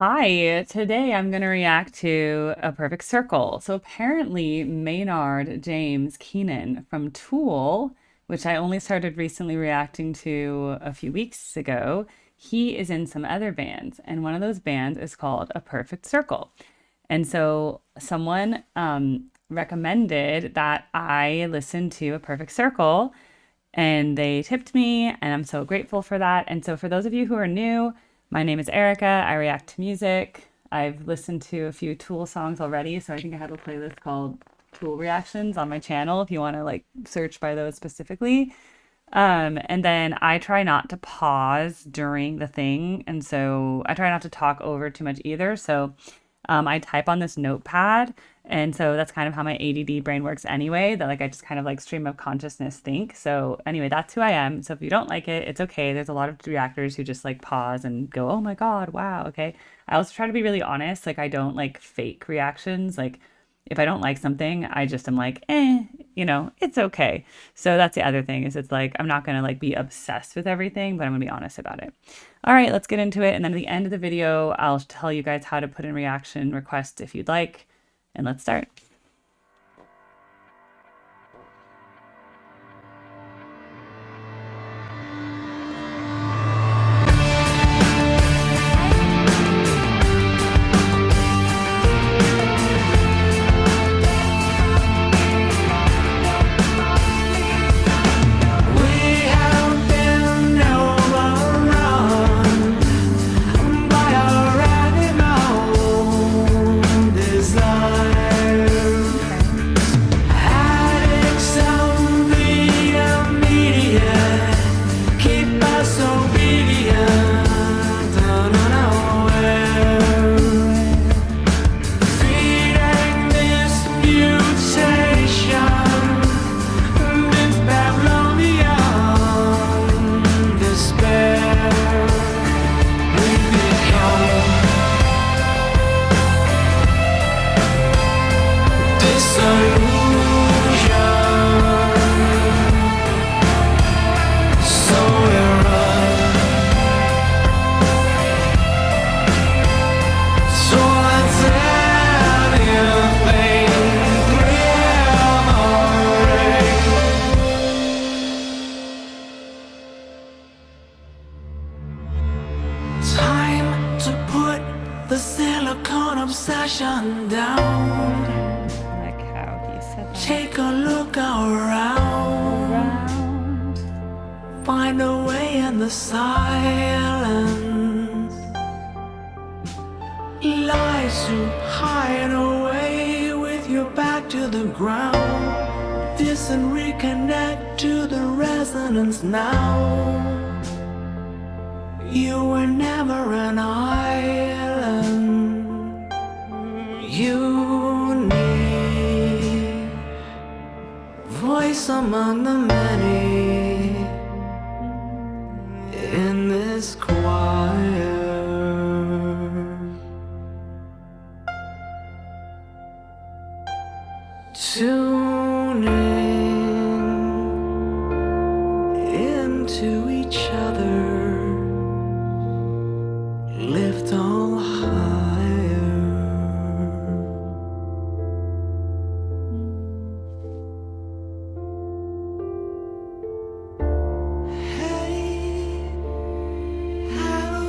Hi, today I'm going to react to A Perfect Circle. So apparently Maynard James Keenan from Tool, which I only started recently reacting to a few weeks ago, he is in some other bands, and one of those bands is called A Perfect Circle. And so someone recommended that I listen to A Perfect Circle, and they tipped me, and I'm so grateful for that. And so, for those of you who are new, my name is Erica. I react to music. I've listened to a few Tool songs already, so I think I have a playlist called Tool Reactions on my channel if you want to like search by those specifically. And then I try not to pause during the thing, and so I try not to talk over too much either. So I type on this notepad, and so that's kind of how my ADD brain works anyway. That like I just kind of like stream of consciousness think. So anyway, that's who I am. So if you don't like it, it's okay. There's a lot of reactors who just like pause and go, "Oh my God, wow, okay." I also try to be really honest. Like I don't like fake reactions. Like if I don't like something, I just am like, it's okay. So that's the other thing is it's like I'm not gonna like be obsessed with everything, but I'm gonna be honest about it. All right, let's get into it. And then at the end of the video, I'll tell you guys how to put in reaction requests if you'd like. And let's start. Time to put the silicone obsession down. Like how he said that. Take a look around. Find a way in the silence. Lies to hide away with your back to the ground. This and reconnect to the resonance now. You were never an island. Unique voice among the many in this choir. Tuning into each other. Lift all higher. Hey, how,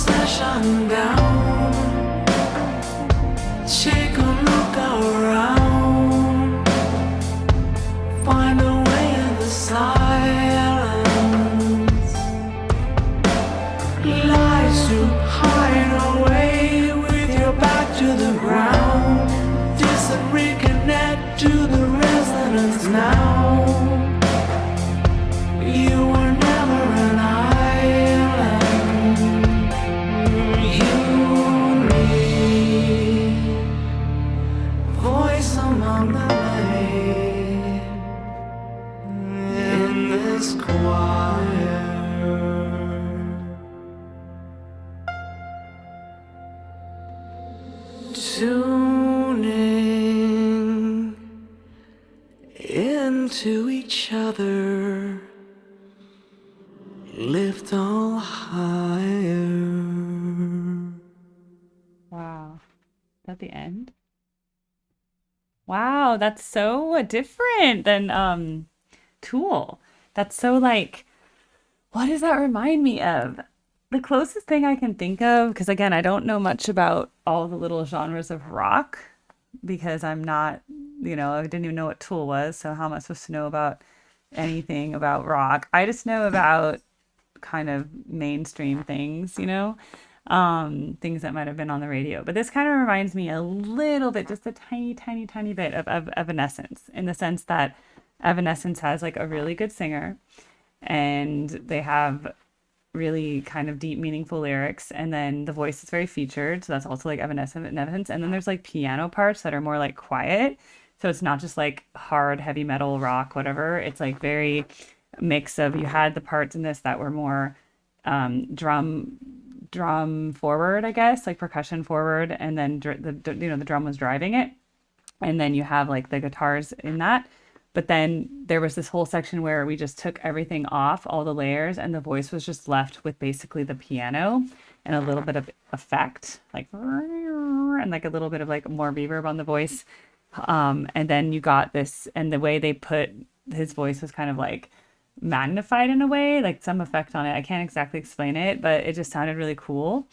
obsession down. Take a look around. Find a way in the silence. Lies to hide away with your back to the ground. Distant reconnect to the resonance now. You were never an island. You and me, voice among the many in this choir. Tuning into each other, lift all higher. Wow. Is that the end? Wow, that's so different than Tool. That's so like, what does that remind me of? The closest thing I can think of, because again, I don't know much about all the little genres of rock because I'm not, I didn't even know what Tool was. So how am I supposed to know about anything about rock? I just know about kind of mainstream things, things that might have been on the radio. But this kind of reminds me a little bit, just a tiny, tiny, tiny bit of Evanescence in the sense that Evanescence has like a really good singer and they have really kind of deep, meaningful lyrics. And then the voice is very featured. So that's also like Evanescence. And then there's like piano parts that are more like quiet. So it's not just like hard, heavy metal, rock, whatever. It's like very mix of you had the parts in this that were more drum forward, I guess, like percussion forward, and then the drum was driving it, and then you have like the guitars in that. But then there was this whole section where we just took everything off, all the layers, and the voice was just left with basically the piano and a little bit of effect, like and like a little bit of like more reverb on the voice. And then you got this, and the way they put his voice was kind of like magnified in a way, like some effect on it. I can't exactly explain it, but it just sounded really cool.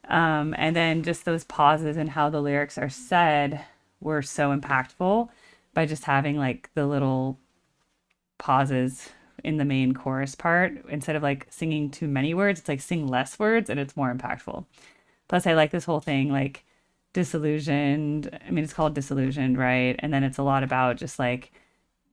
And then just those pauses and how the lyrics are said were so impactful by just having like the little pauses in the main chorus part. Instead of like singing too many words, it's like sing less words and it's more impactful. Plus, I like this whole thing like disillusioned. I mean, it's called Disillusioned, right? And then it's a lot about just like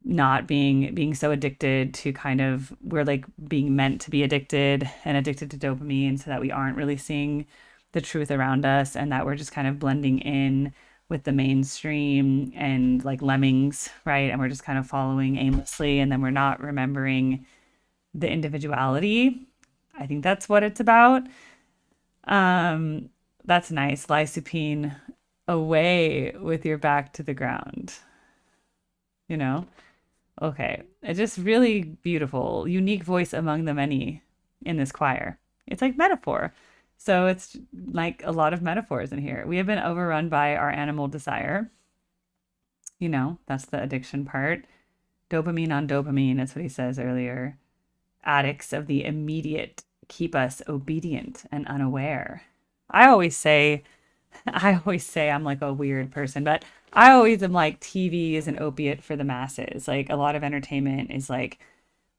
not being so addicted to kind of we're like being meant to be addicted and addicted to dopamine so that we aren't really seeing the truth around us and that we're just kind of blending in with the mainstream and like lemmings, right? And we're just kind of following aimlessly and then we're not remembering the individuality. I think that's what it's about. That's nice. Lie supine away with your back to the ground, you know? Okay. It's just really beautiful, unique voice among the many in this choir. It's like metaphor. So it's like a lot of metaphors in here. We have been overrun by our animal desire. That's the addiction part. Dopamine on dopamine, that's what he says earlier. Addicts of the immediate keep us obedient and unaware. I always say, I'm like a weird person, but I always am like TV is an opiate for the masses. Like a lot of entertainment is like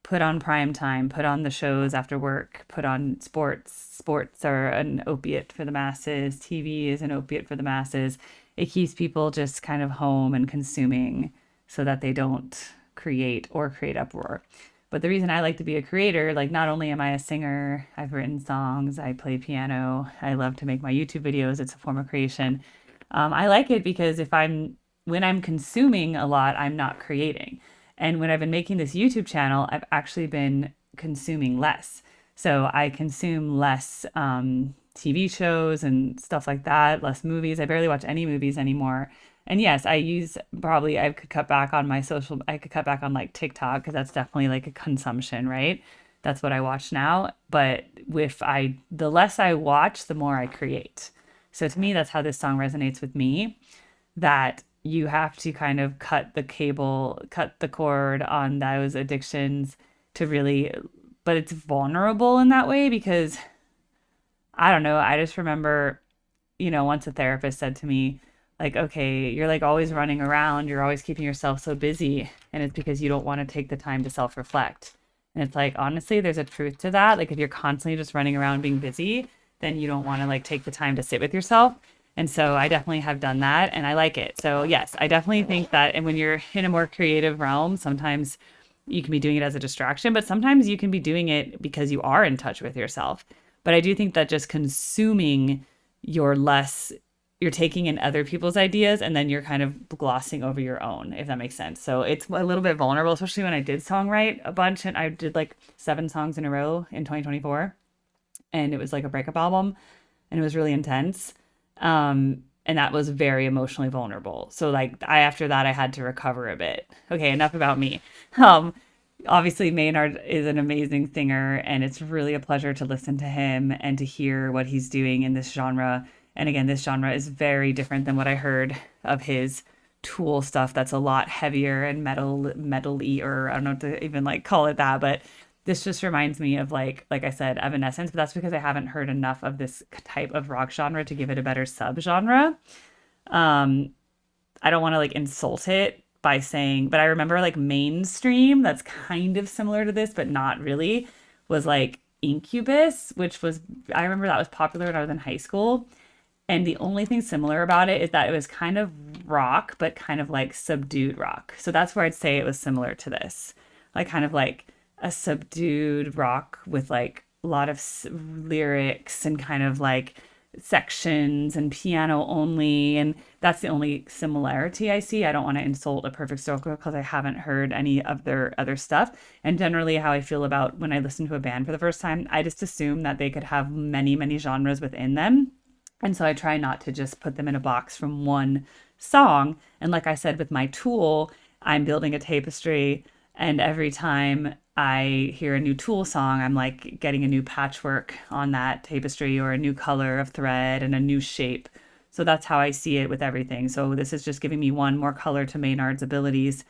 put on prime time, put on the shows after work, put on sports. Sports are an opiate for the masses. TV is an opiate for the masses. It keeps people just kind of home and consuming so that they don't create uproar. But the reason I like to be a creator, like not only am I a singer, I've written songs, I play piano, I love to make my YouTube videos. It's a form of creation. I like it because when I'm consuming a lot, I'm not creating. And when I've been making this YouTube channel, I've actually been consuming less. So I consume less TV shows and stuff like that, less movies. I barely watch any movies anymore. And yes, I could cut back on I could cut back on like TikTok because that's definitely like a consumption, right? That's what I watch now. But the less I watch, the more I create. So to me, that's how this song resonates with me, that you have to kind of cut the cord on those addictions to really, but it's vulnerable in that way because I don't know. I just remember, once a therapist said to me, like, okay, you're like always running around, you're always keeping yourself so busy, and it's because you don't want to take the time to self reflect. And it's like, honestly, there's a truth to that. Like, if you're constantly just running around being busy, then you don't want to like take the time to sit with yourself. And so I definitely have done that and I like it. So, yes, I definitely think that. And when you're in a more creative realm, sometimes you can be doing it as a distraction, but sometimes you can be doing it because you are in touch with yourself. But I do think that just consuming you're less, you're taking in other people's ideas and then you're kind of glossing over your own, if that makes sense. So it's a little bit vulnerable, especially when I did songwrite a bunch and I did like 7 songs in a row in 2024 and it was like a breakup album and it was really intense. And that was very emotionally vulnerable. So like after that I had to recover a bit. Okay, enough about me. Um Obviously Maynard is an amazing singer and it's really a pleasure to listen to him and to hear what he's doing in this genre. And again, this genre is very different than what I heard of his Tool stuff that's a lot heavier and metal-y, or I don't know what to even like call it that, but this just reminds me of like I said, Evanescence, but that's because I haven't heard enough of this type of rock genre to give it a better subgenre. Um, I don't want to like insult it by saying, but I remember like mainstream that's kind of similar to this, but not really, was like Incubus, which was, I remember that was popular when I was in high school. And the only thing similar about it is that it was kind of rock, but kind of like subdued rock. So that's where I'd say it was similar to this, like kind of like a subdued rock with like a lot of lyrics and kind of like sections and piano only. And that's the only similarity I see. I don't want to insult A Perfect Circle because I haven't heard any of their other stuff. And generally, how I feel about when I listen to a band for the first time, I just assume that they could have many, many genres within them. And so I try not to just put them in a box from one song. And like I said, with my Tool, I'm building a tapestry. And every time I hear a new Tool song, I'm like getting a new patchwork on that tapestry or a new color of thread and a new shape. So that's how I see it with everything. So this is just giving me one more color to Maynard's abilities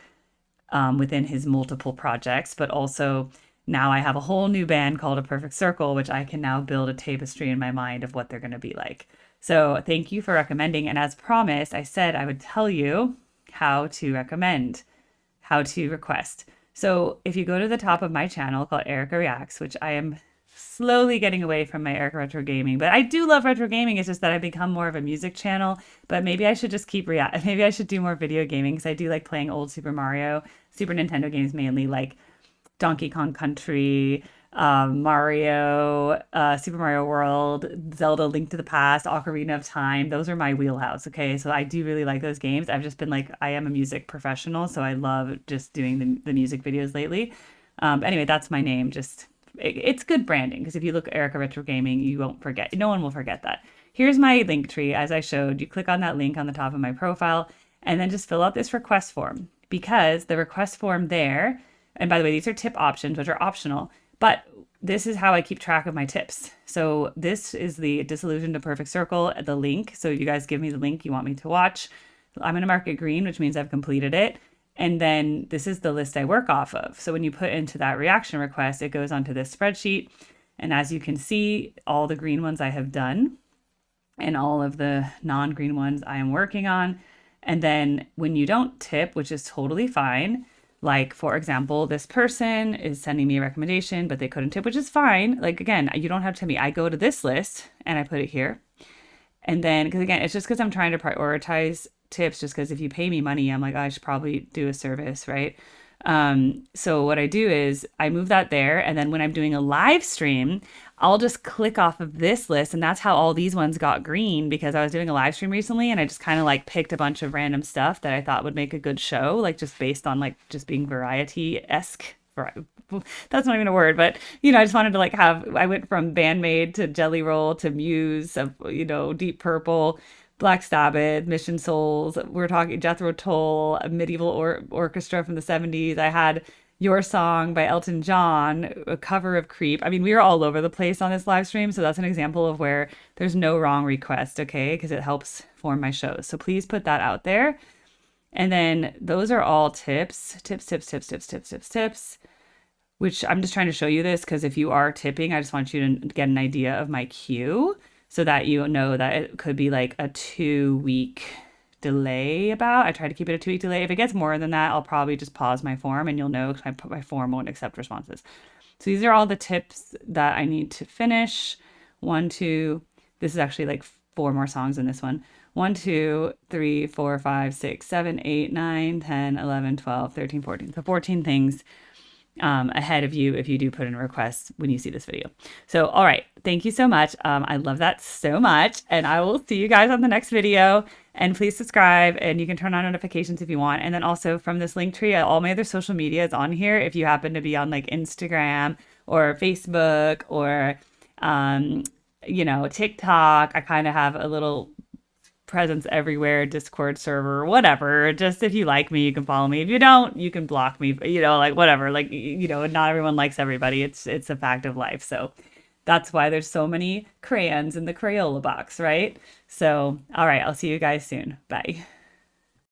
within his multiple projects, but also now I have a whole new band called A Perfect Circle, which I can now build a tapestry in my mind of what they're going to be like. So thank you for recommending. And as promised, I said I would tell you how to recommend, how to request. So if you go to the top of my channel called Erica Reacts, which I am slowly getting away from my Erica Retro Gaming, but I do love retro gaming. It's just that I've become more of a music channel, but maybe I should just keep react. Maybe I should do more video gaming because I do like playing old Super Mario, Super Nintendo games mainly, like Donkey Kong Country, Mario, Super Mario World, Zelda Link to the Past, Ocarina of Time. Those are my wheelhouse. Okay. So I do really like those games. I've just been like, I am a music professional. So I love just doing the music videos lately. Anyway, that's my name. Just, it's good branding because if you look Erica Retro Gaming, you won't forget. No one will forget that. Here's my link tree. As I showed, you click on that link on the top of my profile and then just fill out this request form because the request form there, and by the way, these are tip options, which are optional, but this is how I keep track of my tips. So this is the Disillusioned to Perfect Circle, the link. So you guys give me the link you want me to watch. I'm going to mark it green, which means I've completed it. And then this is the list I work off of. So when you put into that reaction request, it goes onto this spreadsheet. And as you can see, all the green ones I have done and all of the non-green ones I am working on. And then when you don't tip, which is totally fine, like, for example, this person is sending me a recommendation, but they couldn't tip, which is fine. Like, again, you don't have to tell me. I go to this list and I put it here. And then, because again, it's just because I'm trying to prioritize tips, just because if you pay me money, I'm like, oh, I should probably do a service, right? So what I do is I move that there. And then when I'm doing a live stream, I'll just click off of this list. And that's how all these ones got green because I was doing a live stream recently and I just kind of like picked a bunch of random stuff that I thought would make a good show, like just based on like just being variety-esque. That's not even a word, but I just wanted to like I went from Bandmade to Jelly Roll to Muse of, Deep Purple, Black Sabbath, Mission Souls. We're talking Jethro Tull, a medieval orchestra from the 70s. I had Your Song by Elton John, a cover of Creep. I mean, we were all over the place on this live stream. So that's an example of where there's no wrong request, okay? Because it helps form my shows. So please put that out there. And then those are all tips, tips, tips, tips, tips, tips, tips, tips. which I'm just trying to show you this because if you are tipping, I just want you to get an idea of my queue so that you know that it could be like a 2 week delay about. I try to keep it a 2 week delay. If it gets more than that, I'll probably just pause my form and you'll know because my form won't accept responses. So these are all the tips that I need to finish. One, two, this is actually like four more songs in this one. 1, 2, 3, 4, 5, 6, 7, 8, 9, 10, 11, 12, 13, 14. So 14 things ahead of you if you do put in a request when you see this video. So, all right. Thank you so much. I love that so much. And I will see you guys on the next video. And please subscribe and you can turn on notifications if you want. And then also from this link tree, all my other social media is on here. If you happen to be on like Instagram or Facebook or, TikTok, I kind of have a little presence everywhere, Discord server, whatever. Just if you like me, you can follow me. If you don't, you can block me, like whatever. Like, not everyone likes everybody. It's a fact of life. So that's why there's so many crayons in the Crayola box, right? So, all right, I'll see you guys soon. Bye.